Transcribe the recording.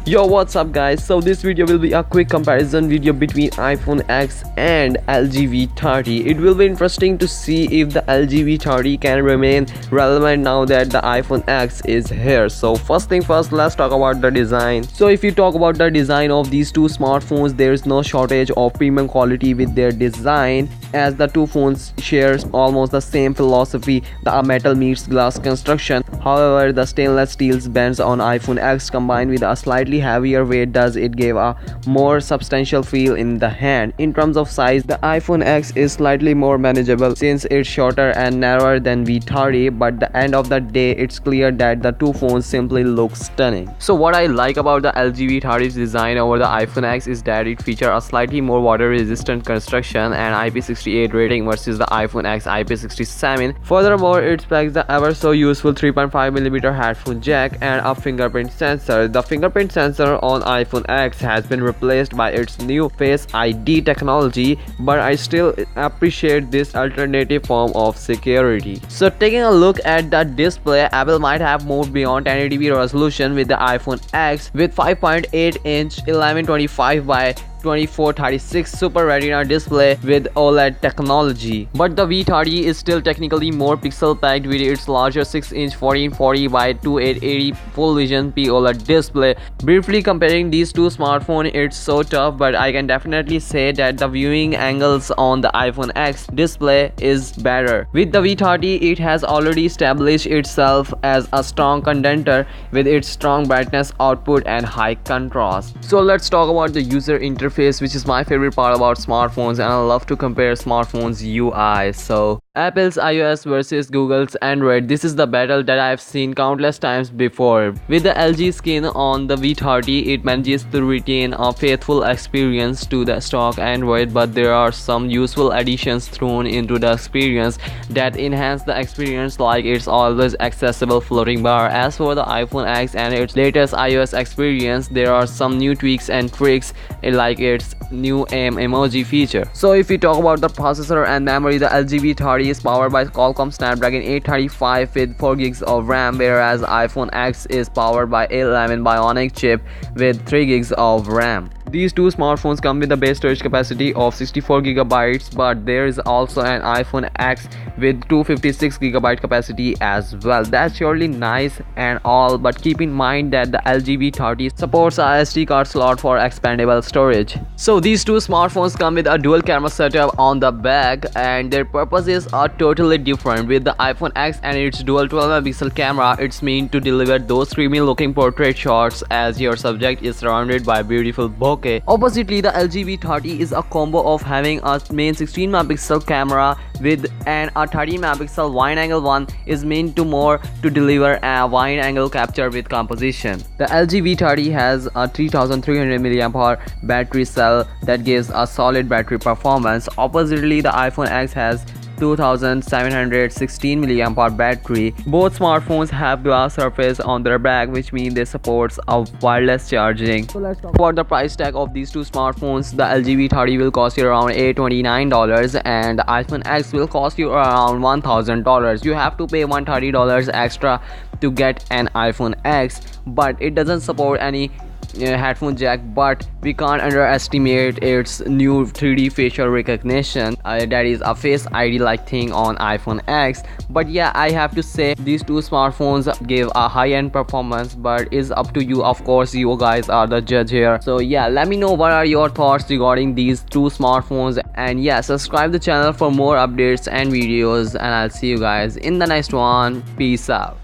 Yo, what's up guys? So this video will be a quick comparison video between iPhone X and LG V30. It will be interesting to see if the LG V30 can remain relevant now that the iPhone X is here. So first thing first, let's talk about the design. So if you talk about the design of these two smartphones, there is no shortage of premium quality with their design, as the two phones shares almost the same philosophy, the metal meets glass construction. However, the stainless steel bands on iPhone X combined with a slightly heavier weight does it give a more substantial feel in the hand. In terms of size, the iPhone X is slightly more manageable since it's shorter and narrower than V30, but at the end of the day it's clear that the two phones simply look stunning. So what I like about the LG V30's design over the iPhone X is that it features a slightly more water resistant construction and IP68 rating versus the iPhone X IP67. Furthermore, it packs the ever so useful 3.5mm headphone jack and a fingerprint sensor. The fingerprint sensor on iPhone X has been replaced by its new Face ID technology, but I still appreciate this alternative form of security. So taking a look at the display, Apple might have moved beyond 1080p resolution with the iPhone X with 5.8-inch 1125 by 2436 Super Retina display with OLED technology, but the V30 is still technically more pixel packed with its larger 6-inch 1440 by 2880 full vision OLED display. Briefly comparing these two smartphones, it's so tough, but I can definitely say that the viewing angles on the iPhone X display is better. With the V30, it has already established itself as a strong contender with its strong brightness output and high contrast. So let's talk about the user interface, which is my favorite part about smartphones, and I love to compare smartphones UI. So Apple's iOS versus Google's Android. This is the battle that I've seen countless times before. With the LG skin on the V30, it manages to retain a faithful experience to the stock Android, but there are some useful additions thrown into the experience that enhance the experience, like its always accessible floating bar. As for the iPhone X and its latest iOS experience, there are some new tweaks and tricks, like its new aim emoji feature. So if we talk about the processor and memory, the LG V30 is powered by Qualcomm Snapdragon 835 with 4GB of RAM, whereas iPhone X is powered by A11 Bionic chip with 3GB of RAM. These two smartphones come with a base storage capacity of 64GB, but there is also an iPhone X with 256GB capacity as well. That's surely nice and all, but keep in mind that the LG V30 supports a SD card slot for expandable storage. So these two smartphones come with a dual camera setup on the back, and their purposes are totally different. With the iPhone X and its dual 12MP camera, it's meant to deliver those creamy looking portrait shots as your subject is surrounded by beautiful bokeh. Oppositely, the LG V30 is a combo of having a main 16MP camera with a 30MP wide angle one is meant to more to deliver a wide angle capture with composition. The LG V30 has a 3300mAh battery cell that gives a solid battery performance. Oppositely, the iPhone X has 2716mAh battery. Both smartphones have glass surface on their back, which means they support wireless charging. So let's talk about the price tag of these two smartphones. The LG V30 will cost you around $829 and the iPhone X will cost you around $1000. You have to pay $130 extra to get an iPhone X, but it doesn't support any headphone jack, but we can't underestimate its new 3D facial recognition, that is a Face ID like thing on iPhone X. But yeah, I have to say these two smartphones give a high-end performance, but it's up to you. Of course, you guys are the judge here. So yeah, let me know what are your thoughts regarding these two smartphones, and yeah, subscribe the channel for more updates and videos, and I'll see you guys in the next one. Peace out.